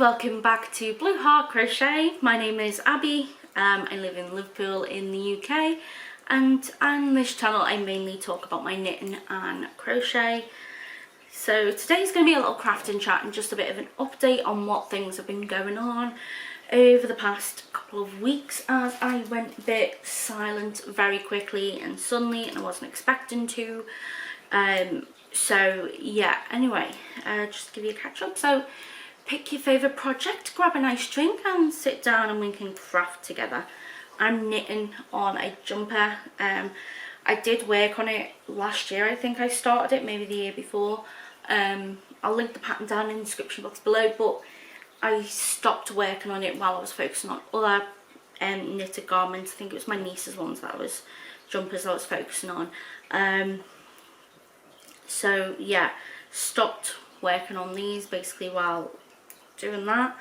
welcome back to Blue Heart Crochet. My name is Abby. I live in Liverpool in the UK, and on this channel I mainly talk about my knitting and crochet. So today's going to be a little crafting chat and just a bit of an update on what things have been going on over the past couple of weeks, as I went a bit silent very quickly and suddenly, and I wasn't expecting to. So yeah, anyway, just to give you a catch up. So pick your favourite project, grab a nice drink and sit down and we can craft together. I'm knitting on a jumper. I did work on it last year. I think I started it, maybe the year before. I'll link the pattern down in the description box below, but I stopped working on it while I was focusing on other knitted garments. I think it was my niece's ones jumpers I was focusing on. So yeah, stopped working on these basically while doing that,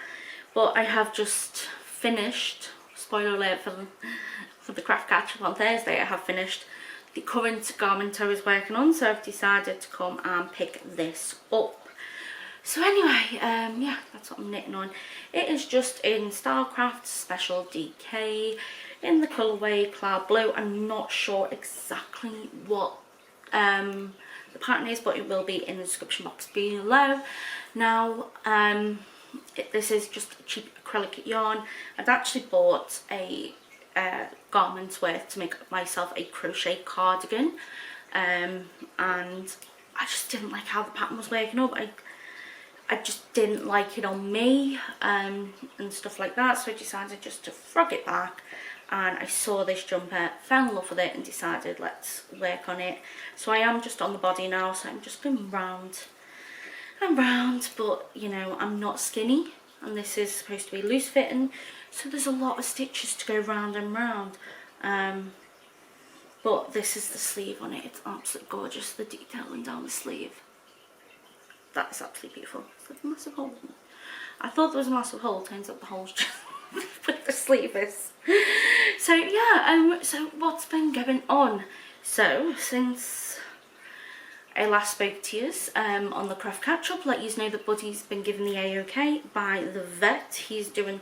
but I have just finished, spoiler alert for the craft catch up on Thursday, I have finished the current garment I was working on, so I've decided to come and pick this up. So anyway, yeah, that's what I'm knitting on. It is just in Stylecraft Special DK in the colourway Cloud Blue. I'm not sure exactly what the pattern is, but it will be in the description box below. Now, this is just a cheap acrylic yarn. I'd actually bought a garment's worth to make myself a crochet cardigan, and I just didn't like how the pattern was working up. I just didn't like it on me, and stuff like that, so I decided just to frog it back. And I saw this jumper, fell in love with it and decided let's work on it. So I am just on the body now, so I'm just going round and round, but you know, I'm not skinny and this is supposed to be loose fitting, so there's a lot of stitches to go round and round. But this is the sleeve on it. It's absolutely gorgeous, the detailing down the sleeve. That is absolutely beautiful. It's a massive hole. I thought there was a massive hole, turns out the hole's just where the sleeve is. So yeah, so what's been going on? So since I last spoke to you on the craft catch up, let you know that Buddy's been given the A-OK by the vet. He's doing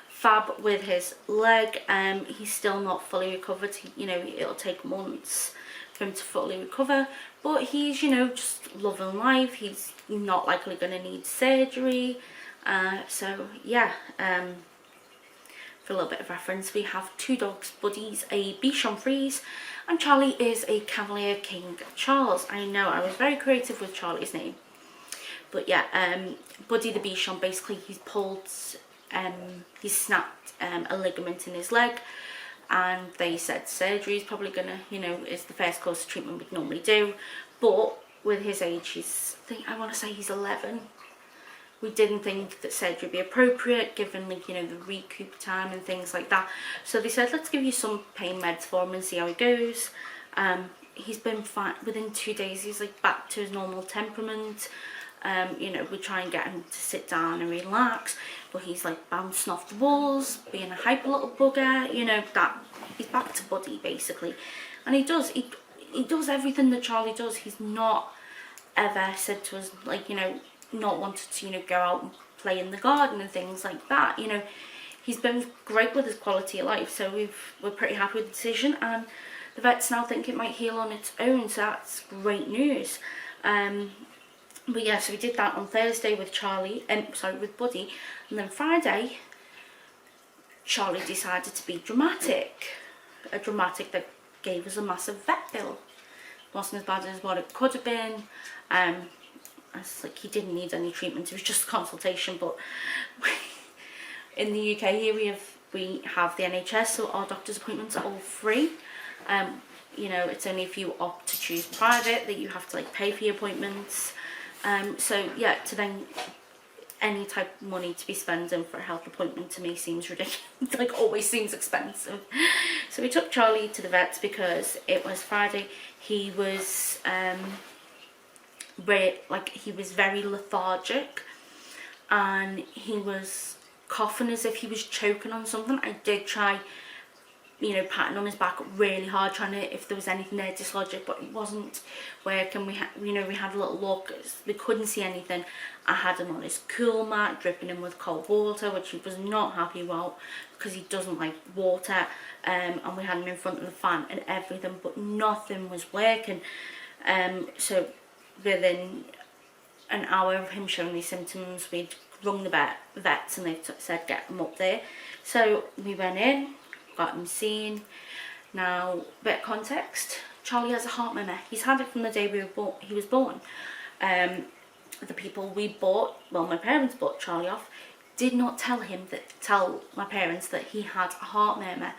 fab with his leg. He's still not fully recovered. You know, it'll take months for him to fully recover, but he's, you know, just loving life. He's not likely going to need surgery. So yeah, for a little bit of reference, we have two dogs. Buddy's a Bichon Frise and Charlie is a Cavalier King Charles. I know, I was very creative with Charlie's name. But yeah, Buddy the Bichon, basically he's pulled, he's snapped a ligament in his leg, and they said surgery is probably gonna, you know, is the first course of treatment we'd normally do. But with his age, I want to say he's 11. We didn't think that surgery would be appropriate given, like, you know, the recoup time and things like that. So they said, let's give you some pain meds for him and see how he goes. He's been fine. Within 2 days, he's like back to his normal temperament. You know, we try and get him to sit down and relax, but he's like bouncing off the walls, being a hyper little bugger, you know, that he's back to Buddy basically. And he does everything that Charlie does. He's not ever said to us, like, you know, not wanted to, you know, go out and play in the garden and things like that. You know, he's been great with his quality of life, so we're pretty happy with the decision, and the vets now think it might heal on its own, so that's great news. But yeah, so we did that on Thursday with with Buddy, and then Friday Charlie decided to be dramatic, a dramatic that gave us a massive vet bill. It wasn't as bad as what it could have been. It's like he didn't need any treatment, it was just a consultation. But in the UK here we have the NHS, so our doctor's appointments are all free. You know, it's only if you opt to choose private that you have to like pay for your appointments. So yeah, to then any type of money to be spending for a health appointment to me seems ridiculous. Like, always seems expensive. So we took Charlie to the vets because it was Friday. He was he was very lethargic and he was coughing as if he was choking on something. I did try you know, patting on his back really hard, trying to, if there was anything there, dislodge it, but it wasn't working. We had, you know, we had a little look, we couldn't see anything. I had him on his cool mat, dripping him with cold water, which he was not happy about because he doesn't like water. And we had him in front of the fan and everything, but nothing was working. So within an hour of him showing these symptoms, we'd rung the vets and they said get him up there. So we went in, got him seen. Now, bit of context, Charlie has a heart murmur. He's had it from the day he was born. The people we bought, well, my parents bought Charlie off, did not tell my parents that he had a heart murmur.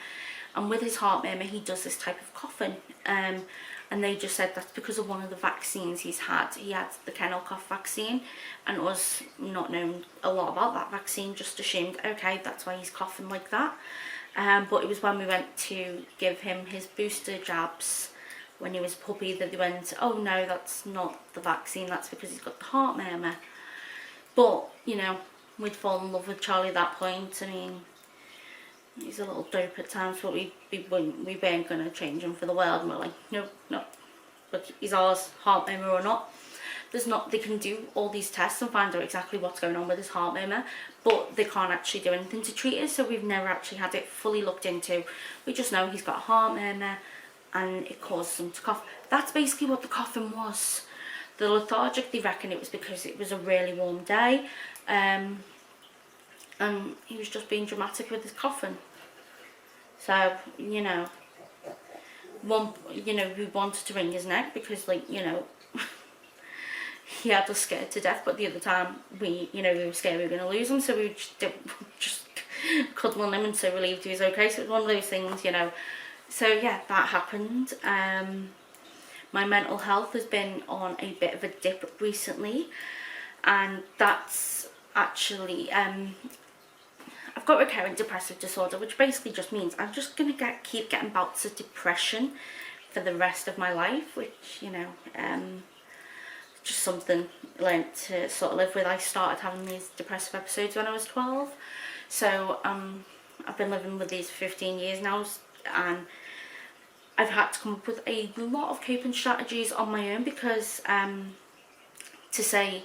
And with his heart murmur, he does this type of coughing. And they just said that's because of one of the vaccines he's had. He had the kennel cough vaccine, and us not knowing a lot about that vaccine, just assumed, okay, that's why he's coughing like that. But it was when we went to give him his booster jabs when he was a puppy that they went, oh no, that's not the vaccine, that's because he's got the heart murmur. But, you know, we'd fallen in love with Charlie at that point. I mean, he's a little dope at times, but we weren't going to change him for the world. And we're like, no, but he's ours, heart murmur or not. They can do all these tests and find out exactly what's going on with his heart murmur, but they can't actually do anything to treat it, so we've never actually had it fully looked into. We just know he's got a heart murmur and it causes him to cough. That's basically what the coughing was. The lethargic, they reckon it was because it was a really warm day, and he was just being dramatic with his coughing. So, you know, we wanted to wring his neck because, like, you know, he had us scared to death, but the other time we were scared we were going to lose him, so we just cuddling him and so relieved he was okay. So it was one of those things, you know. So yeah, that happened. My mental health has been on a bit of a dip recently, and that's actually I've got recurrent depressive disorder, which basically just means I'm just going to keep getting bouts of depression for the rest of my life, which, you know, just something I learned to sort of live with. I started having these depressive episodes when I was 12, so I've been living with these for 15 years now, and I've had to come up with a lot of coping strategies on my own because to say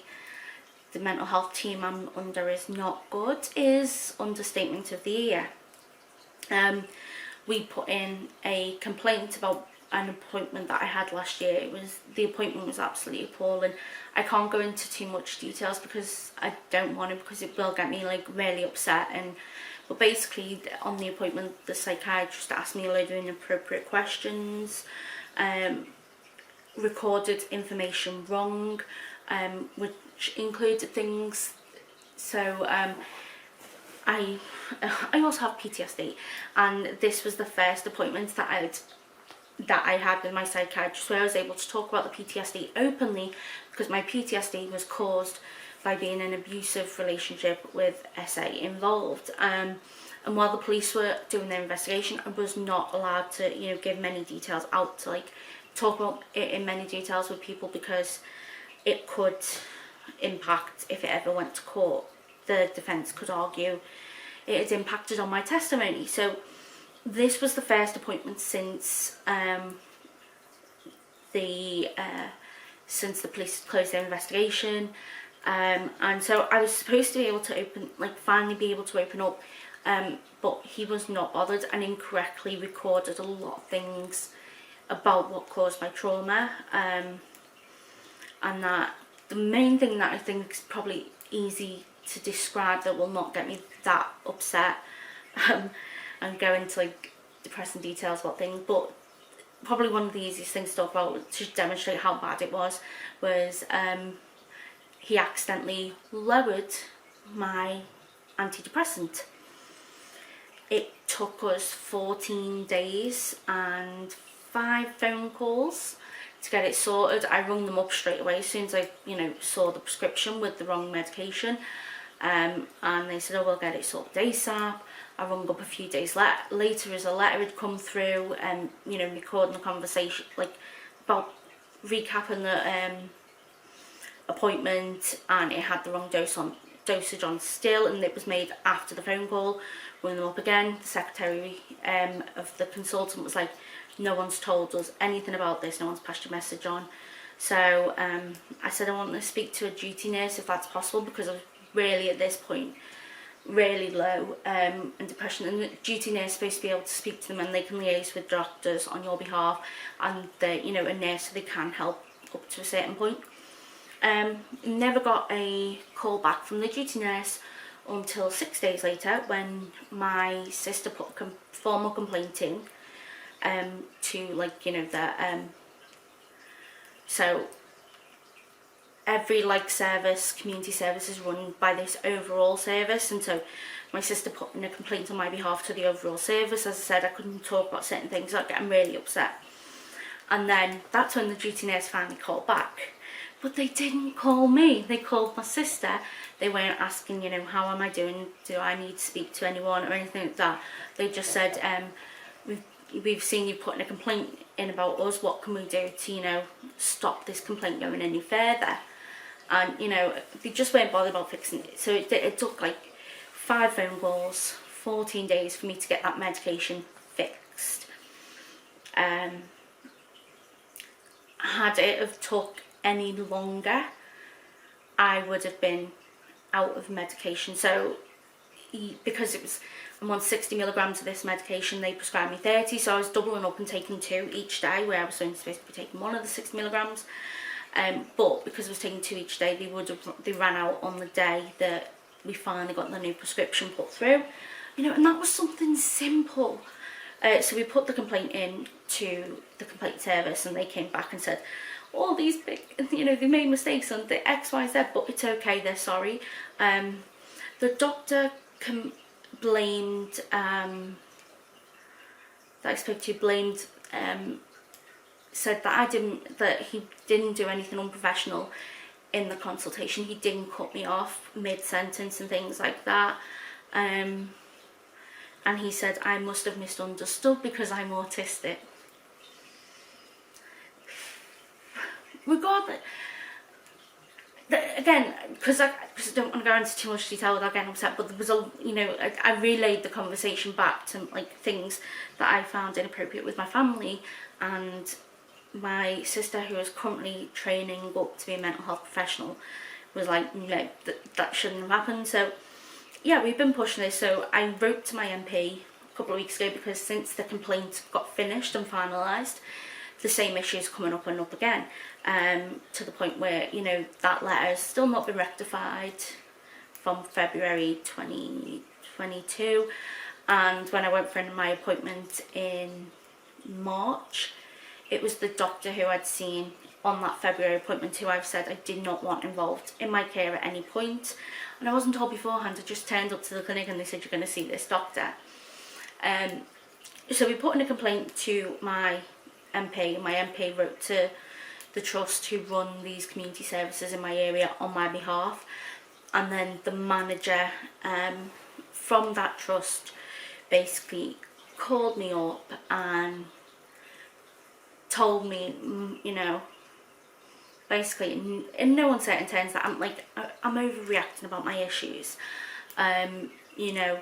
the mental health team I'm under is not good is understatement of the year. We put in a complaint about an appointment that I had last year. The appointment was absolutely appalling. I can't go into too much details because I don't want to, because it will get me like really upset. But basically on the appointment, the psychiatrist asked me a load of inappropriate questions, recorded information wrong, which included things. So I also have PTSD, and this was the first appointment that I had with my psychiatrist where I was able to talk about the PTSD openly, because my PTSD was caused by being in an abusive relationship with SA involved. And while the police were doing their investigation, I was not allowed to, you know, give many details out, to like talk about it in many details with people, because it could impact, if it ever went to court, the defence could argue it had impacted on my testimony. So this was the first appointment since the police closed their investigation, and so I was supposed to be able to finally be able to open up, but he was not bothered and incorrectly recorded a lot of things about what caused my trauma, and that the main thing that I think is probably easy to describe, that will not get me that upset and go into like depressing details about things, but probably one of the easiest things to talk about to demonstrate how bad it was he accidentally lowered my antidepressant. It took us 14 days and 5 phone calls to get it sorted. I rung them up straight away as soon as I, you know, saw the prescription with the wrong medication, and they said, oh, we'll get it sorted ASAP. I rung up a few days later as a letter had come through, and, you know, recording the conversation, like about recapping the appointment, and it had the wrong dose on. dosage on still, and it was made after the phone call. Rung them up again. The secretary of the consultant was like, no one's told us anything about this, no one's passed your message on. So I said I want to speak to a duty nurse if that's possible, because I was really at this point really low and depression, and the duty nurse is supposed to be able to speak to them, and they can liaise with doctors on your behalf, and they're, you know, a nurse, so they can help up to a certain point. Never got a call back from the duty nurse until 6 days later, when my sister put a formal complaint in to, like, you know, the so every like service, community service, is run by this overall service, and so my sister put in a complaint on my behalf to the overall service. As I said, I couldn't talk about certain things, I was getting really upset, and then that's when the duty nurse finally called back. But they didn't call me, they called my sister. They weren't asking, you know, how am I doing, do I need to speak to anyone or anything like that. They just said, we've seen you putting a complaint in about us, what can we do to, you know, stop this complaint going any further. And, you know, they just weren't bothered about fixing it. So it took like 5 phone calls, 14 days for me to get that medication fixed. Had it have took any longer, I would have been out of medication. So because I'm on 60 milligrams of this medication, they prescribed me 30, so I was doubling up and taking 2 each day, where I was only supposed to be taking 1 of the 60 milligrams. But because I was taking 2 each day, they ran out on the day that we finally got the new prescription put through, you know, and that was something simple. So we put the complaint in to the complaint service, and they came back and said, all these big, you know, they made mistakes on the XYZ, but it's okay, they're sorry. The doctor blamed, that I spoke to, said that he didn't do anything unprofessional in the consultation. He didn't cut me off mid-sentence and things like that. And he said I must have misunderstood because I'm autistic. Regardless, again, because I don't want to go into too much detail without getting upset, but there was I relayed the conversation back to like things that I found inappropriate with my family, and my sister, who is currently training up to be a mental health professional, was like, no, that shouldn't have happened. So yeah, we've been pushing this. So I wrote to my MP a couple of weeks ago, because since the complaint got finished and finalised, the same issue is coming up and up again, to the point where, you know, that letter has still not been rectified from February 2022. And when I went for my appointment in March, it was the doctor who I'd seen on that February appointment who I've said I did not want involved in my care at any point. And I wasn't told beforehand, I just turned up to the clinic and they said, you're going to see this doctor. So we put in a complaint to my MP. My MP wrote to the trust who run these community services in my area on my behalf, and then the manager from that trust basically called me up and told me, you know, basically in no uncertain terms, that I'm overreacting about my issues. You know,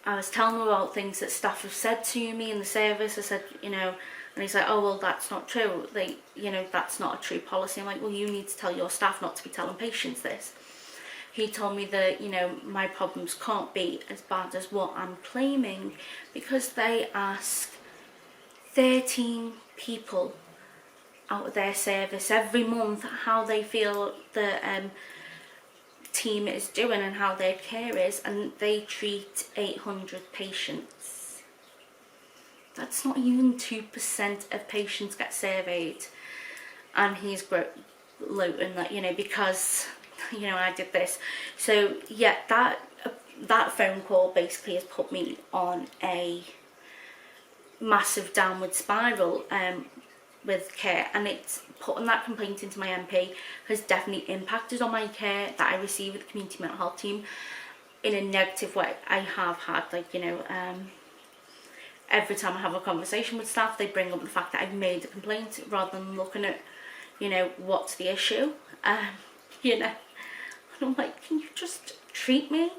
I was telling him about things that staff have said to me in the service. I said, you know, and he's like, oh, well, that's not true. Like, you know, that's not a true policy. I'm like, well, you need to tell your staff not to be telling patients this. He told me that, you know, my problems can't be as bad as what I'm claiming, because they ask 13 people out of their service every month how they feel the team is doing and how their care is, and they treat 800 patients. That's not even 2% of patients get surveyed. And he's gloating that, you know, because, you know, I did this. So yeah, that phone call basically has put me on a massive downward spiral with care, and it's putting that complaint into my MP has definitely impacted on my care that I receive with the community mental health team in a negative way. I have had, like, you know, every time I have a conversation with staff, they bring up the fact that I've made a complaint rather than looking at, you know, what's the issue. You know, And I'm like, can you just treat me?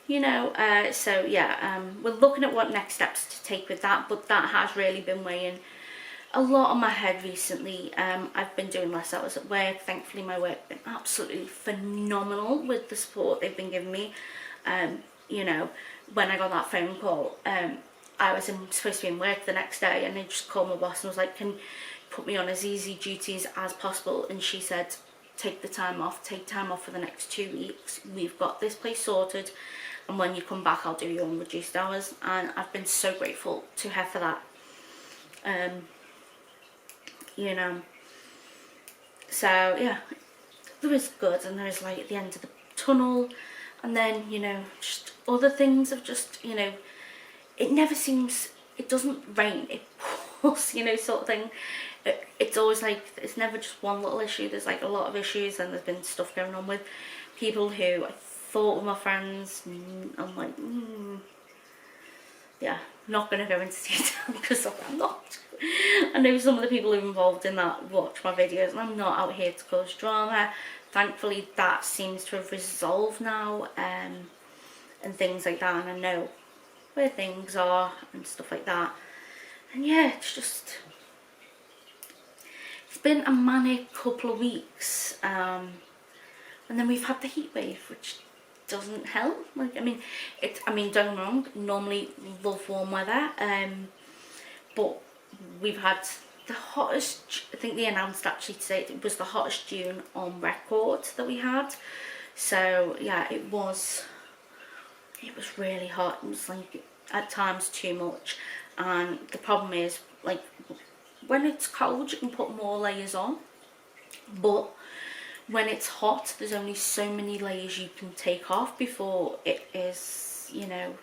You know, so yeah, we're looking at what next steps to take with that, but that has really been weighing a lot on my head recently. I've been doing less hours at work. Thankfully my work's been absolutely phenomenal with the support they've been giving me. You know, when I got that phone call, I was supposed to be in work the next day, and they just called my boss and was like, can you put me on as easy duties as possible? And she said, take time off for the next 2 weeks. We've got this place sorted, and when you come back I'll do you on reduced hours. And I've been so grateful to her for that. You know, so yeah, there is good and there is light at the end of the tunnel. And then, you know, just other things of just, you know, it never seems, it doesn't rain, it pours, you know, sort of thing. It's always like, it's never just one little issue. There's like a lot of issues, and there's been stuff going on with people who I thought were my friends. I'm like, yeah, not going to go into detail because I'm not. I know some of the people who are involved in that watch my videos, and I'm not out here to cause drama. Thankfully that seems to have resolved now, and things like that, and I know where things are and stuff like that. And yeah, it's been a manic couple of weeks, and then we've had the heat wave, which doesn't help. Like, I mean, don't get me wrong, normally love warm weather, but we've had the hottest, I think they announced actually today, it was the hottest June on record that we had. So yeah, it was really hot. It was like at times too much. And the problem is, like, when it's cold you can put more layers on, but when it's hot there's only so many layers you can take off before it is, you know,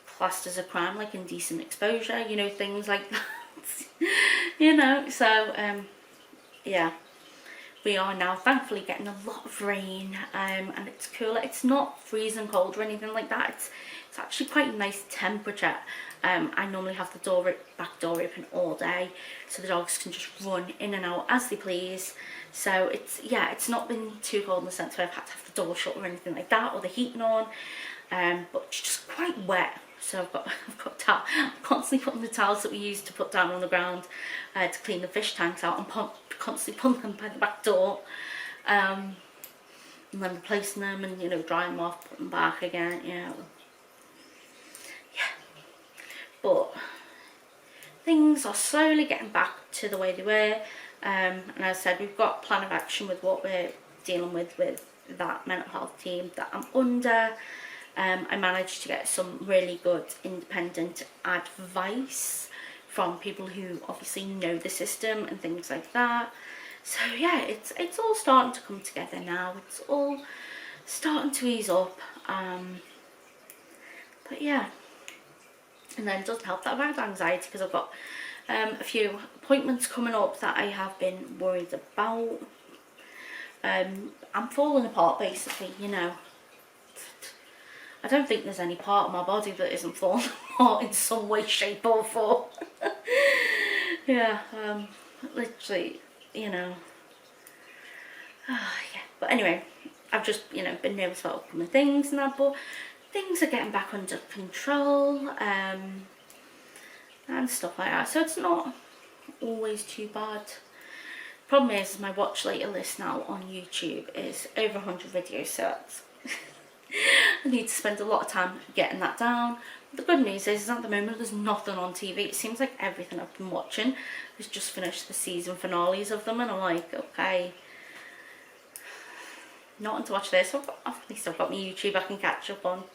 classed as a crime, like indecent exposure, you know, things like that. You know, so yeah, we are now thankfully getting a lot of rain, and it's cooler. It's not freezing cold or anything like that. It's actually quite a nice temperature. I normally have the back door open all day, so the dogs can just run in and out as they please. So it's not been too cold in the sense where I've had to have the door shut or anything like that, or the heating on, but it's just quite wet. So I'm constantly putting the towels that we used to put down on the ground to clean the fish tanks out, and constantly putting them by the back door, and then replacing them, and, you know, drying them off, putting them back again, you know. Yeah, but things are slowly getting back to the way they were, and as I said, we've got a plan of action with what we're dealing with that mental health team that I'm under. I managed to get some really good independent advice from people who obviously know the system and things like that. So yeah, it's all starting to come together now. It's all starting to ease up. But yeah, and then it doesn't help that I've had anxiety because I've got a few appointments coming up that I have been worried about. I'm falling apart basically, you know. I don't think there's any part of my body that isn't falling apart in some way, shape or form. Yeah, literally, you know. Yeah, but anyway, I've just, you know, been nervous about upcoming things and that, but things are getting back under control, and stuff like that. So it's not always too bad. Problem is, my watch later list now on YouTube is over 100 videos, so that's I need to spend a lot of time getting that down. The good news is at the moment there's nothing on TV. It seems like everything I've been watching has just finished the season finales of them, and I'm like, okay, not to watch this. At least I've got my YouTube I can catch up on.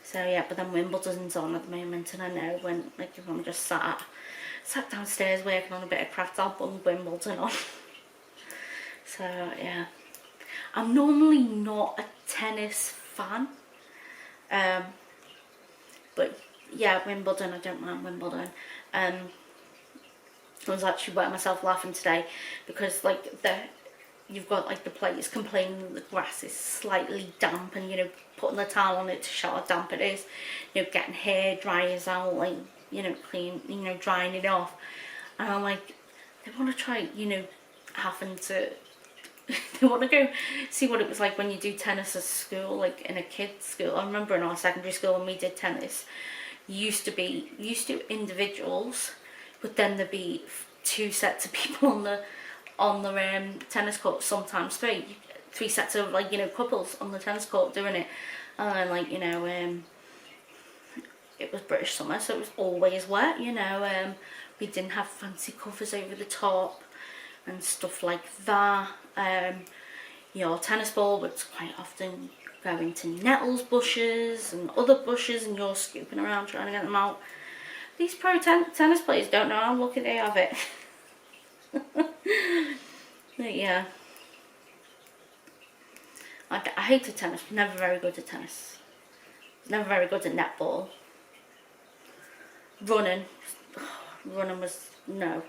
So yeah, but then Wimbledon's on at the moment, and I know when, like, if I'm just sat downstairs working on a bit of craft, I'll bung Wimbledon on. So yeah, I'm normally not a tennis fan, but yeah, Wimbledon, I don't mind Wimbledon. I was actually wetting myself laughing today because, like, you've got, like, the players complaining that the grass is slightly damp, and, you know, putting the towel on it to show how damp it is, you know, getting hair dryers out, like, you know, clean, you know, drying it off. And I'm like, they want to try, you know, having to they want to go see what it was like when you do tennis at school, like in a kid's school. I remember in our secondary school when we did tennis, used to individuals, but then there'd be 2 sets of people on the tennis court, sometimes three sets of, like, you know, couples on the tennis court doing it. And then, like, you know, it was British summer, so it was always wet, you know. We didn't have fancy covers over the top and stuff like that. Your tennis ball would quite often go into nettles bushes and other bushes, and you're scooping around trying to get them out. These pro tennis players don't know how lucky they have it. But yeah, I hated tennis. Never very good at tennis. Never very good at netball. Running was no.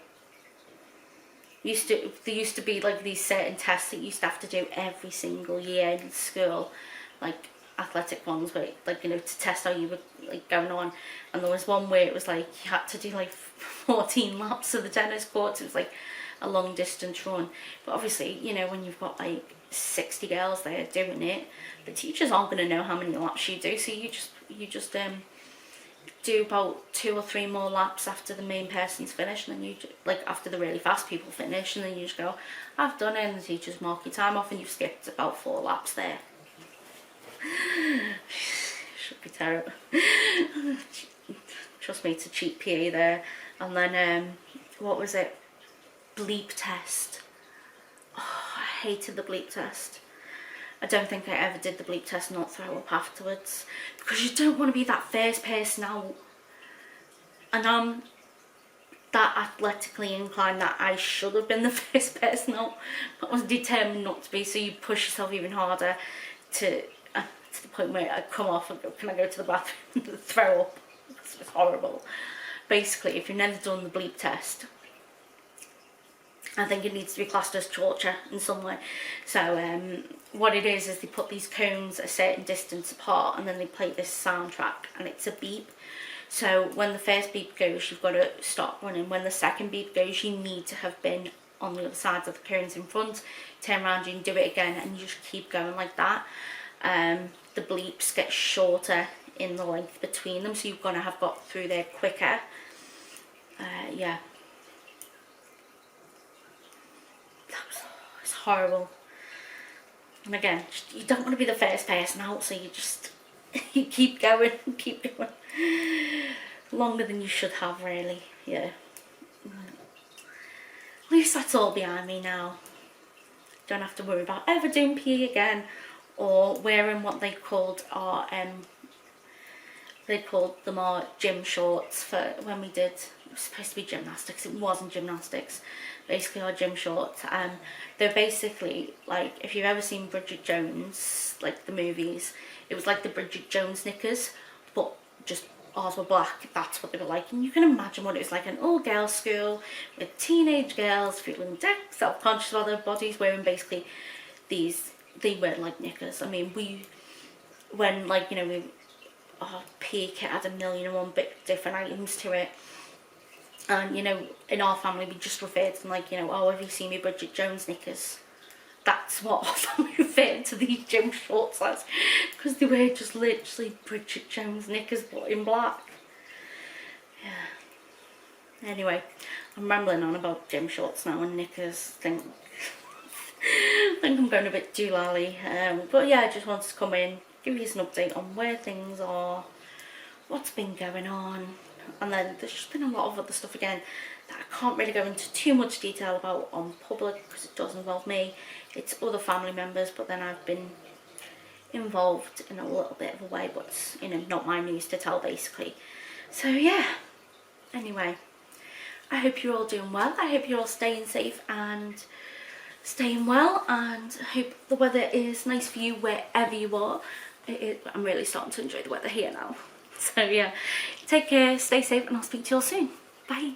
There used to be like these certain tests that you used to have to do every single year in school, like athletic ones, where, like, you know, to test how you were, like, going on. And there was one where it was like you had to do like 14 laps of the tennis courts. It was like a long distance run. But obviously, you know, when you've got like 60 girls there doing it, the teachers aren't going to know how many laps you do. So you just do about 2 or 3 more laps after the main person's finished, and then you, like, after the really fast people finish, and then you just go, I've done it, and the teachers mark your time off, and you've skipped about 4 laps there. Should be terrible. Trust me, it's a cheap PE there. And then what was it? Bleep test. Oh, I hated the bleep test. I don't think I ever did the bleep test and not throw up afterwards, because you don't want to be that first person out. And I'm that athletically inclined that I should have been the first person out, but I was determined not to be. So you push yourself even harder to the point where I come off and go, can I go to the bathroom and throw up? It's horrible. Basically, if you've never done the bleep test, I think it needs to be classed as torture in some way. So what it is they put these cones a certain distance apart, and then they play this soundtrack, and it's a beep. So when the first beep goes, you've got to stop running. When the second beep goes, you need to have been on the other side of the cones in front. Turn around and do it again, and you just keep going like that. The bleeps get shorter in the length between them, so you're going to have got through there quicker. Yeah. It's horrible. And again, you don't want to be the first person out, so you just you keep going. Longer than you should have, really. Yeah. At least that's all behind me now. Don't have to worry about ever doing PE again, or wearing what they called our our gym shorts for when we did. It was supposed to be gymnastics. It wasn't gymnastics. Basically, our gym shorts. They're basically like, if you've ever seen Bridget Jones, like the movies, it was like the Bridget Jones knickers, but just ours were black. That's what they were like. And you can imagine what it was like in an all-girls school with teenage girls feeling self-conscious about their bodies, wearing basically these. They weren't like knickers. I mean, our PE kit had 1,000,001 different items to it. And, you know, in our family, we just referred to them like, you know, oh, have you seen me Bridget Jones knickers? That's what our family referred to these gym shorts as, because they were just literally Bridget Jones knickers, but in black. Yeah. Anyway, I'm rambling on about gym shorts now and knickers. I think I'm going a bit doolally. But yeah, I just wanted to come in, give you an update on where things are, what's been going on. And then there's just been a lot of other stuff again that I can't really go into too much detail about on public, because it does involve me. It's other family members, but then I've been involved in a little bit of a way, but it's, you know, not my news to tell, basically. So yeah, anyway, I hope you're all doing well. I hope you're all staying safe and staying well, and I hope the weather is nice for you wherever you are. I'm really starting to enjoy the weather here now. So yeah, take care, stay safe, and I'll speak to you all soon. Bye.